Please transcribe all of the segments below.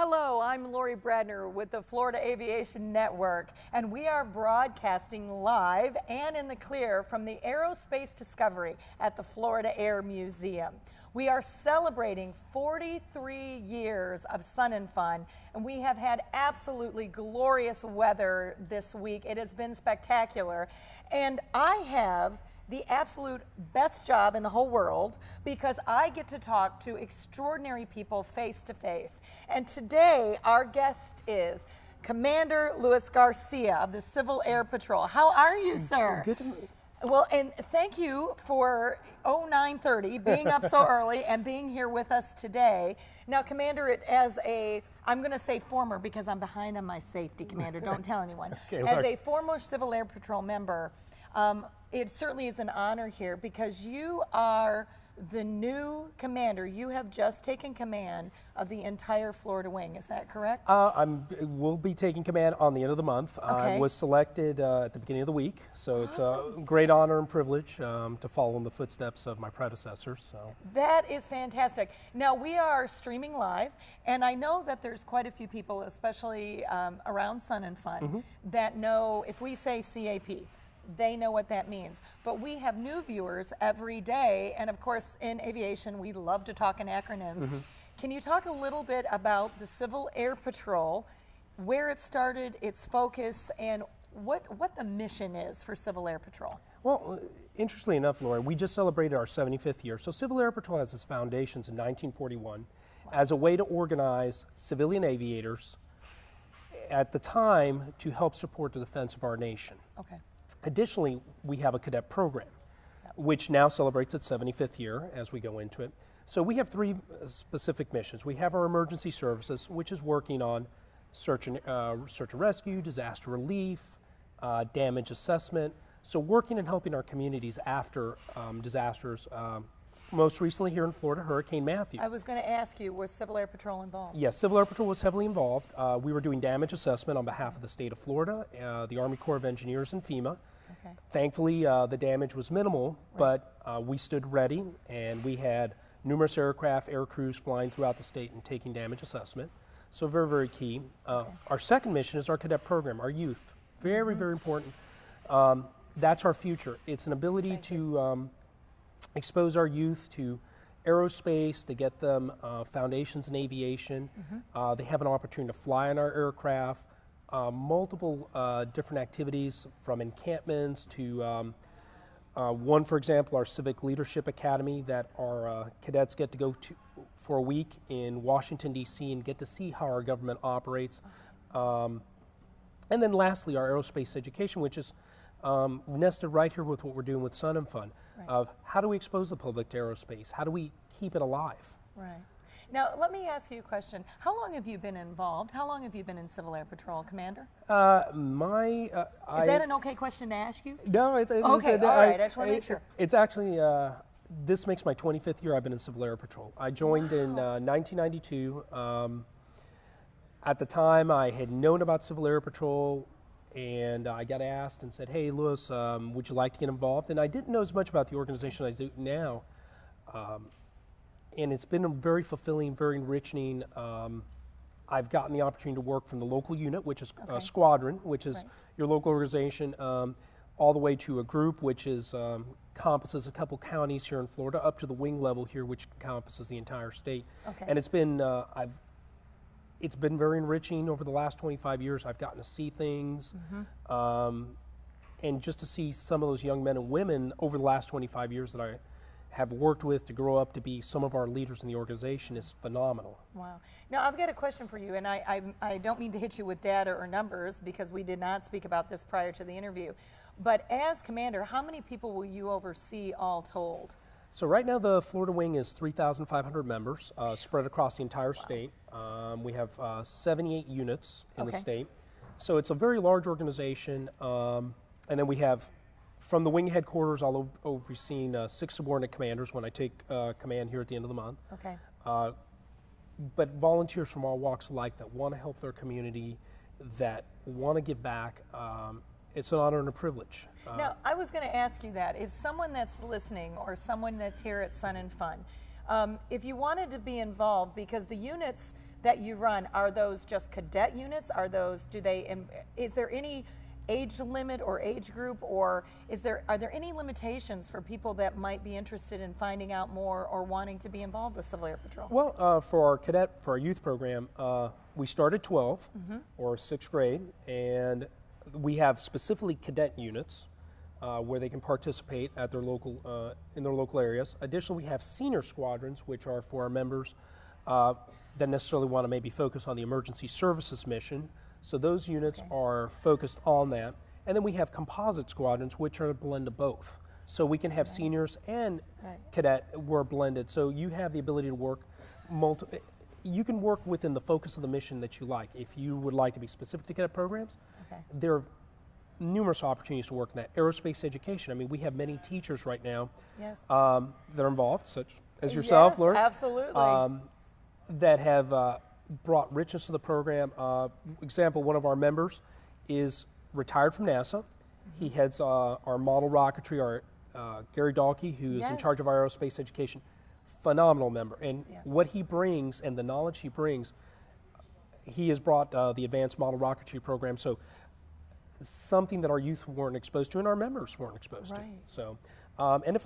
Hello, I'm Lori Bradner with the Florida Aviation Network, and we are broadcasting live and in the clear from the Aerospace Discovery at the Florida Air Museum. We are celebrating 43 years of sun and fun, and we have had absolutely glorious weather this week. It has been spectacular, and I have the absolute best job in the whole world because I get to talk to extraordinary people face to face. And today our guest is Commander Luis Garcia of the Civil Air Patrol. How are you, sir? Good to meet you. Well, and thank you for 9:30 being up so early and being here with us today. Now, Commander, I'm going to say former because I'm behind on my safety, Commander. Don't tell anyone. Okay, as a former Civil Air Patrol member, it certainly is an honor here because you are the new commander. You have just taken command of the entire Florida wing. Is that correct? We'll be taking command on the end of the month. Okay. I was selected at the beginning of the week, so it's a great honor and privilege to follow in the footsteps of my predecessors. So that is fantastic. Now, we are streaming live, and I know that there's quite a few people, especially around Sun and Fun, that know if we say CAP, they know what that means. But we have new viewers every day, and of course in aviation we love to talk in acronyms. Can you talk a little bit about the Civil Air Patrol, where it started, its focus, and what the mission is for Civil Air Patrol? Well, interestingly enough, Laura, we just celebrated our 75th year. So Civil Air Patrol has its foundations in 1941 as a way to organize civilian aviators at the time to help support the defense of our nation. Okay. Additionally, we have a cadet program, which now celebrates its 75th year as we go into it. So we have three specific missions. We have our emergency services, which is working on search and rescue, disaster relief, damage assessment. So working and helping our communities after disasters. Most recently here in Florida, Hurricane Matthew. I was going to ask you, was Civil Air Patrol involved? Yes, Civil Air Patrol was heavily involved. We were doing damage assessment on behalf of the state of Florida, the Army Corps of Engineers, and FEMA. Okay. Thankfully, the damage was minimal, but we stood ready, and we had numerous aircraft, air crews flying throughout the state and taking damage assessment. So very, very key. Our second mission is our cadet program, our youth. Very, very important. That's our future. It's an ability to expose our youth to aerospace, to get them foundations in aviation. They have an opportunity to fly on our aircraft, multiple different activities from encampments to one, for example, our Civic Leadership Academy that our cadets get to go to for a week in Washington, D.C. and get to see how our government operates. And then lastly, our aerospace education, which is nested right here with what we're doing with Sun and Fun, of how do we expose the public to aerospace? How do we keep it alive? Right. Now, let me ask you a question. How long have you been involved? How long have you been in Civil Air Patrol, Commander? Is that an okay question to ask you? No, it's okay. All right, I just want to make sure. It's actually, this makes my 25th year I've been in Civil Air Patrol. I joined in 1992. At the time, I had known about Civil Air Patrol, and I got asked and said, hey, Louis, would you like to get involved? And I didn't know as much about the organization as I do now. And it's been very fulfilling, very enriching. I've gotten the opportunity to work from the local unit, which is Squadron, which is your local organization, all the way to a group, which is encompasses a couple counties here in Florida, up to the wing level here, which encompasses the entire state. And it's been it's been very enriching over the last 25 years. I've gotten to see things, and just to see some of those young men and women over the last 25 years that I have worked with to grow up to be some of our leaders in the organization is phenomenal. Wow. Now, I've got a question for you, and I don't mean to hit you with data or numbers because we did not speak about this prior to the interview, but as commander, how many people will you oversee all told? So right now the Florida wing is 3,500 members spread across the entire state. We have 78 units in the state. So it's a very large organization. And then we have, from the wing headquarters, I'll oversee 6 subordinate commanders when I take command here at the end of the month. But volunteers from all walks of life that want to help their community, that want to give back. It's an honor and a privilege. Now, I was going to ask you that. If someone that's listening or someone that's here at Sun and Fun, if you wanted to be involved, because the units that you run, are those just cadet units? Are those, is there any age limit or age group, or are there any limitations for people that might be interested in finding out more or wanting to be involved with Civil Air Patrol? Well, for our youth program, we start at 12 or 6th grade, and we have specifically cadet units where they can participate at their local in their local areas. Additionally, we have senior squadrons, which are for our members that necessarily want to maybe focus on the emergency services mission. So those units are focused on that. And then we have composite squadrons, which are a blend of both. So we can have seniors and cadet were blended. So you have the ability to work you can work within the focus of the mission that you like. If you would like to be specific to cadet programs, there are numerous opportunities to work in that. Aerospace education, I mean, we have many teachers right now that are involved, such as yourself, Lori. Absolutely. That have brought richness to the program. Example, one of our members is retired from NASA. He heads our model rocketry, our Gary Dahlke, who is in charge of our aerospace education. Phenomenal member. And what he brings and the knowledge he brings, he has brought the advanced model rocketry program. So something that our youth weren't exposed to and our members weren't exposed to. So, and if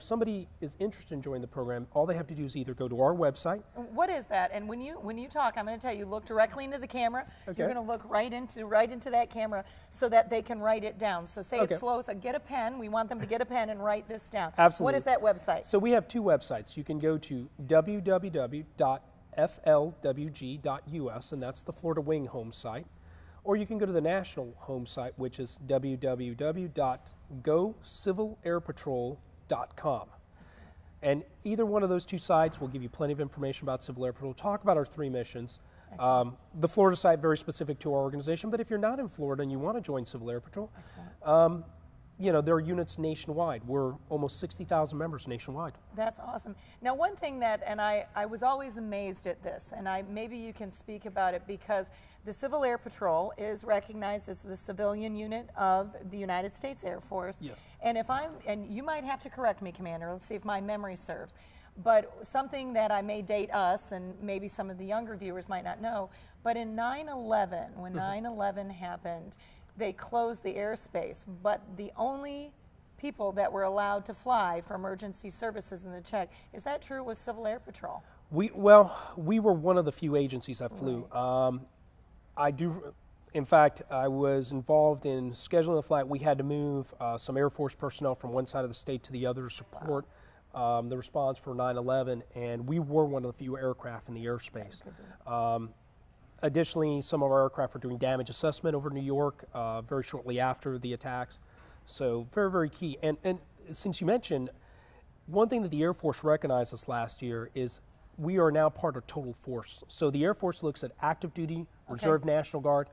somebody is interested in joining the program, all they have to do is either go to our website. What is that? And when you talk, I'm going to tell you, look directly into the camera. You're going to look right into that camera so that they can write it down. So say it slow. So get a pen. We want them to get a pen and write this down. Absolutely. What is that website? So we have two websites. You can go to www.FLWG.us, and that's the Florida Wing home site. Or you can go to the national home site, which is www.gocivilairpatrol.com. And either one of those two sites will give you plenty of information about Civil Air Patrol. Talk about our 3 missions. The Florida site, very specific to our organization, but if you're not in Florida and you want to join Civil Air Patrol, you know, there are units nationwide. We're almost 60,000 members nationwide. That's awesome. Now, one thing that, and I was always amazed at this, and maybe you can speak about it, because the Civil Air Patrol is recognized as the civilian unit of the United States Air Force. Yes. And and you might have to correct me, Commander, let's see if my memory serves, but something that I may date us, and maybe some of the younger viewers might not know, but in 9/11, when 9/11 happened, they closed the airspace, but the only people that were allowed to fly for emergency services in the check, is that true, was Civil Air Patrol? We were one of the few agencies that flew. In fact, I was involved in scheduling the flight. We had to move some Air Force personnel from one side of the state to the other to support the response for 9/11, and we were one of the few aircraft in the airspace. Additionally, some of our aircraft were doing damage assessment over New York very shortly after the attacks. So very, very key. And since you mentioned, one thing that the Air Force recognized us last year is we are now part of total force. So the Air Force looks at active duty, Reserve National Guard,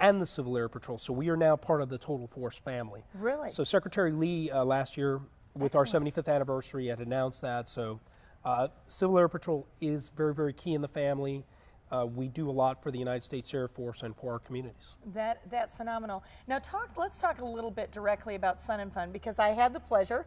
and the Civil Air Patrol. So we are now part of the total force family. Really? So Secretary Lee last year with our 75th anniversary had announced that. So Civil Air Patrol is very, very key in the family. We do a lot for the United States Air Force and for our communities. That's phenomenal. Now let's talk a little bit directly about Sun and Fun, because I had the pleasure.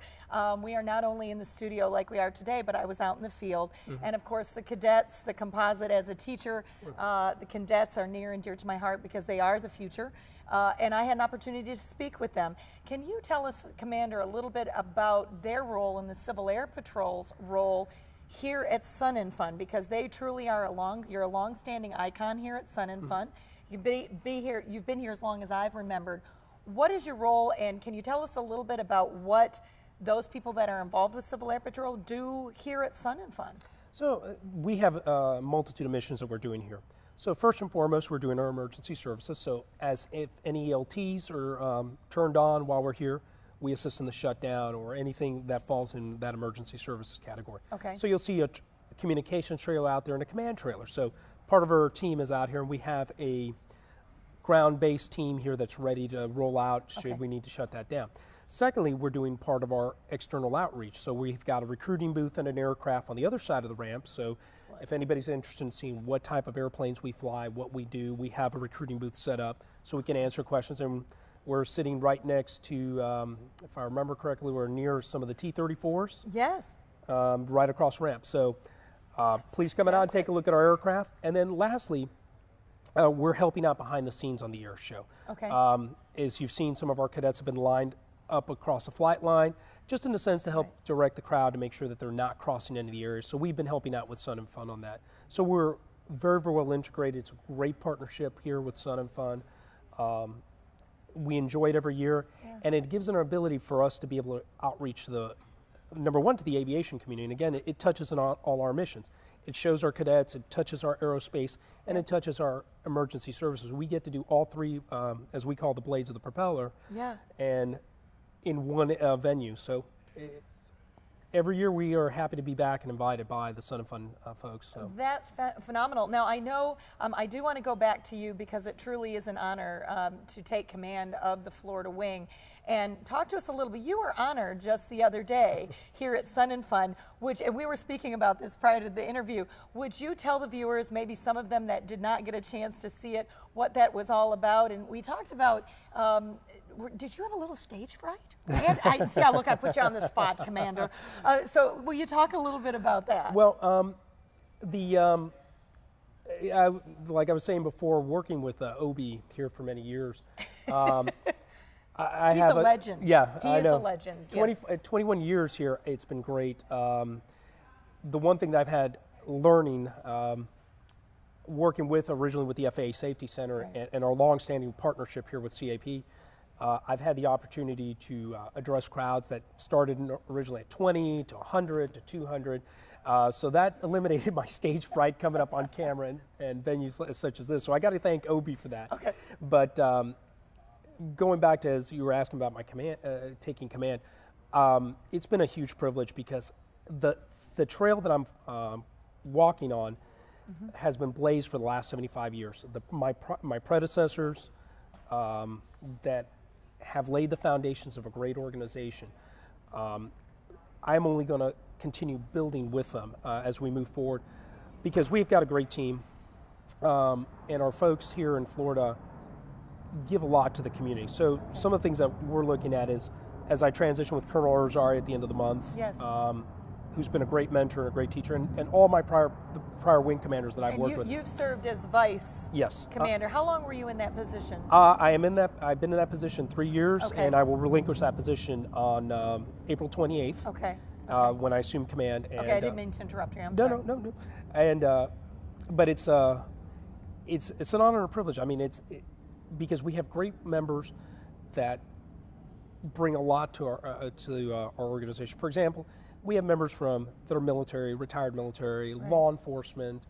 We are not only in the studio like we are today, but I was out in the field. And of course the cadets, the composite, as a teacher, the cadets are near and dear to my heart because they are the future. And I had an opportunity to speak with them. Can you tell us, Commander, a little bit about their role in the Civil Air Patrol's role here at Sun and Fun, because they truly are you're a long-standing icon here at Sun and Fun. You've been here as long as I've remembered. What is your role, and can you tell us a little bit about what those people that are involved with Civil Air Patrol do here at Sun and Fun? So we have a multitude of missions that we're doing here. So first and foremost, we're doing our emergency services. So if any ELTs are turned on while we're here, we assist in the shutdown or anything that falls in that emergency services category. So you'll see a communication trailer out there and a command trailer. So part of our team is out here, and we have a ground-based team here that's ready to roll out should we need to shut that down. Secondly, we're doing part of our external outreach. So we've got a recruiting booth and an aircraft on the other side of the ramp. So if anybody's interested in seeing what type of airplanes we fly, what we do, we have a recruiting booth set up so we can answer questions. And we're sitting right next to, if I remember correctly, we're near some of the T-34s. Yes. Right across the ramp. So Please come out and take a look at our aircraft. And then lastly, we're helping out behind the scenes on the air show. Okay. As you've seen, some of our cadets have been lined up across the flight line, just in a sense to help direct the crowd to make sure that they're not crossing into the areas. So we've been helping out with Sun and Fun on that. So we're very, very well integrated. It's a great partnership here with Sun and Fun. We enjoy it every year, and it gives an ability for us to be able to outreach to number one, to the aviation community. And again, it touches on all our missions. It shows our cadets, it touches our aerospace, and it touches our emergency services. We get to do all three, as we call the blades of the propeller, and in one venue. So every year we are happy to be back and invited by the Sun and Fun folks. So. That's phenomenal. Now I know I do want to go back to you because it truly is an honor to take command of the Florida Wing. And talk to us a little bit. You were honored just the other day here at Sun and Fun, and we were speaking about this prior to the interview. Would you tell the viewers, maybe some of them that did not get a chance to see it, what that was all about? And we talked about, did you have a little stage fright? I see how, look, I put you on the spot, Commander. So will you talk a little bit about that? Well, like I was saying before, working with Obi here for many years, He's a legend. Yeah, I know. He is a legend. 21 years here, it's been great. The one thing that I've had learning, working originally with the FAA Safety Center and our long-standing partnership here with CAP, I've had the opportunity to address crowds that started originally at 20 to 100 to 200. So that eliminated my stage fright coming up on camera and venues such as this. So I got to thank Obi for that. Okay. But going back to, as you were asking about my taking command, it's been a huge privilege because the trail that I'm walking on has been blazed for the last 75 years. My predecessors that have laid the foundations of a great organization, I'm only going to continue building with them as we move forward, because we've got a great team, and our folks here in Florida give a lot to the community. So some of the things that we're looking at is, as I transition with Colonel Erzari at the end of the month, who's been a great mentor and a great teacher, and all my prior wing commanders that I've worked with. You've served as vice commander. How long were you in that position? I've been in that position 3 years, and I will relinquish that position on April 28th. Okay. When I assume command. And, I didn't mean to interrupt you. I'm sorry. No. And but it's an honor and a privilege. I mean, because we have great members that bring a lot to our organization. For example, we have members that are military, retired military, law enforcement,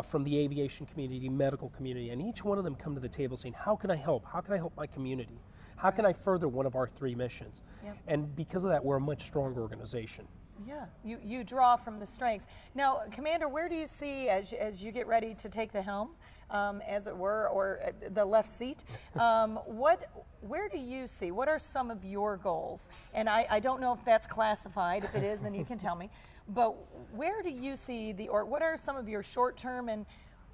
from the aviation community, medical community, and each one of them come to the table saying, how can I help? How can I help my community? How can I further one of our 3 missions? And because of that, we're a much stronger organization. Yeah, you draw from the strengths. Now, Commander, where do you see, as you get ready to take the helm, as it were, or the left seat, where do you see, what are some of your goals? And I don't know if that's classified. If it is, then you can tell me. But where do you see what are some of your short-term, and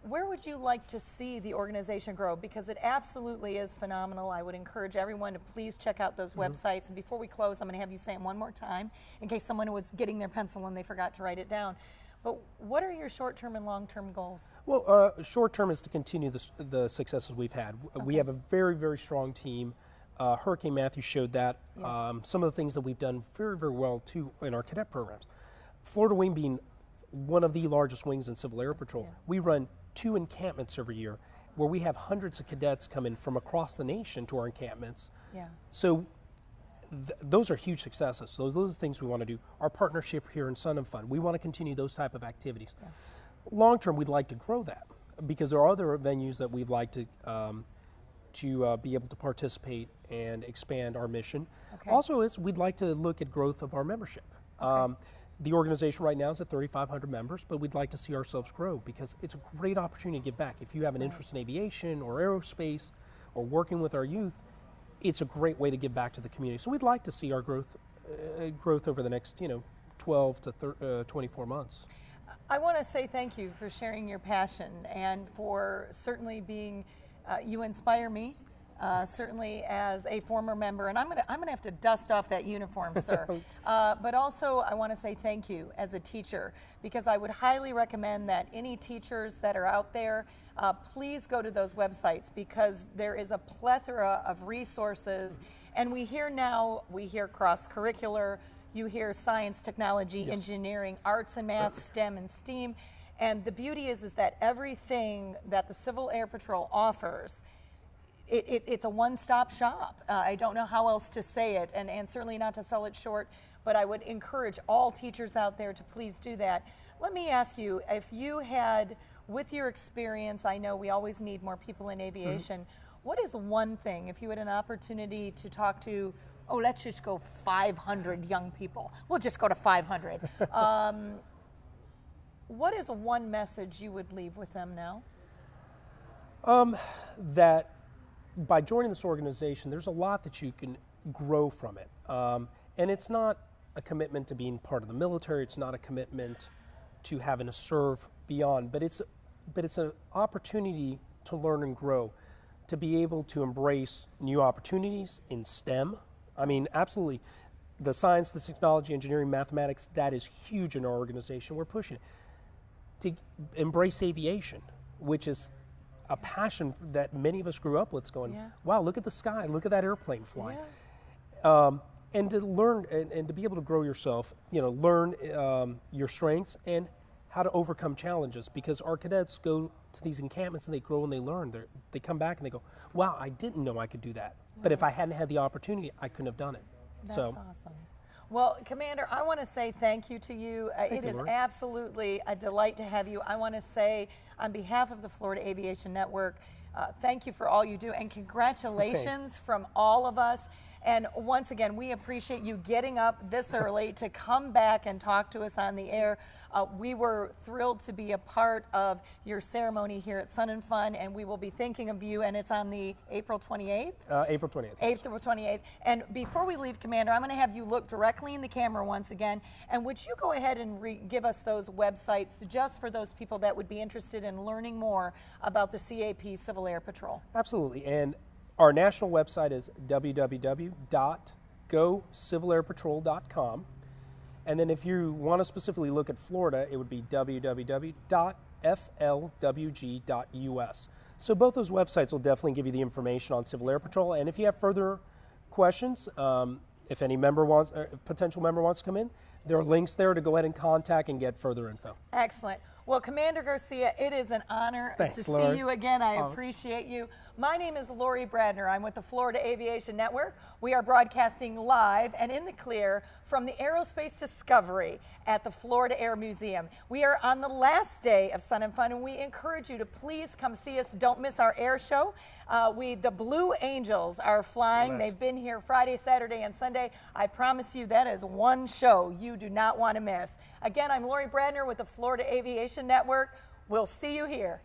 where would you like to see the organization grow? Because it absolutely is phenomenal. I would encourage everyone to please check out those websites. And before we close, I'm going to have you say it one more time in case someone was getting their pencil and they forgot to write it down. But what are your short-term and long-term goals? Well, short-term is to continue the successes we've had. We have a very, very strong team. Hurricane Matthew showed that. Some of the things that we've done very, very well, too, in our cadet programs. Florida Wing being one of the largest wings in Civil Air Patrol, we run 2 encampments every year where we have hundreds of cadets come in from across the nation to our encampments. So those are huge successes. So those are the things we want to do. Our partnership here in Sun and Fun, we want to continue those type of activities. Long term, we'd like to grow that because there are other venues that we'd like to be able to participate and expand our mission. Also, we'd like to look at growth of our membership. The organization right now is at 3,500 members, but we'd like to see ourselves grow because it's a great opportunity to give back. If you have an interest in aviation or aerospace or working with our youth, it's a great way to give back to the community. So we'd like to see our growth over the next 12 to 24 months. I want to say thank you for sharing your passion and for certainly being, you inspire me. certainly as a former member, and I'm gonna have to dust off that uniform, sir. But also, I want to say thank you as a teacher, because I would highly recommend that any teachers that are out there, please go to those websites, because there is a plethora of resources, and we hear cross-curricular, you hear science, technology, engineering, arts and math, STEM and STEAM, and the beauty is that everything that the Civil Air Patrol offers, it's a one-stop shop. I don't know how else to say it, and certainly not to sell it short, but I would encourage all teachers out there to please do that. Let me ask you, if you had, with your experience, I know we always need more people in aviation, what is one thing, if you had an opportunity to talk to, oh, let's just go 500 young people. We'll just go to 500. What is one message you would leave with them now? That by joining this organization, there's a lot that you can grow from it. And it's not a commitment to being part of the military. It's not a commitment to having to serve beyond, but it's an opportunity to learn and grow, to be able to embrace new opportunities in STEM. I mean, absolutely, the science, the technology, engineering, mathematics, that is huge in our organization. We're pushing it. To embrace aviation, which is a passion that many of us grew up with, going, wow, look at the sky, look at that airplane flying. And to learn and to be able to grow yourself, learn your strengths and how to overcome challenges, because our cadets go to these encampments and they grow and they learn. They come back and they go, wow, I didn't know I could do that. But if I hadn't had the opportunity, I couldn't have done it. That's awesome. Well, Commander, I want to say thank you to you. It is absolutely a delight to have you. I want to say, on behalf of the Florida Aviation Network, thank you for all you do, and congratulations from all of us. And once again, we appreciate you getting up this early to come back and talk to us on the air. We were thrilled to be a part of your ceremony here at Sun and Fun, and we will be thinking of you, and it's on the April 28th? April 28th. Yes. April 28th. And before we leave, Commander, I'm going to have you look directly in the camera once again, and would you go ahead and give us those websites just for those people that would be interested in learning more about the CAP Civil Air Patrol? Absolutely. And our national website is www.gocivilairpatrol.com. And then if you want to specifically look at Florida, it would be www.FLWG.us. So both those websites will definitely give you the information on Civil Air Patrol. And if you have further questions, if any potential member wants to come in, there are links there to go ahead and contact and get further info. Excellent. Well, Commander Garcia, it is an honor to see you again. I appreciate you. My name is Lori Bradner. I'm with the Florida Aviation Network. We are broadcasting live and in the clear from the Aerospace Discovery at the Florida Air Museum. We are on the last day of Sun and Fun, and we encourage you to please come see us. Don't miss our air show. The Blue Angels are flying. They've been here Friday, Saturday, and Sunday. I promise you that is one show you do not want to miss. Again, I'm Lori Bradner with the Florida Aviation Network. We'll see you here.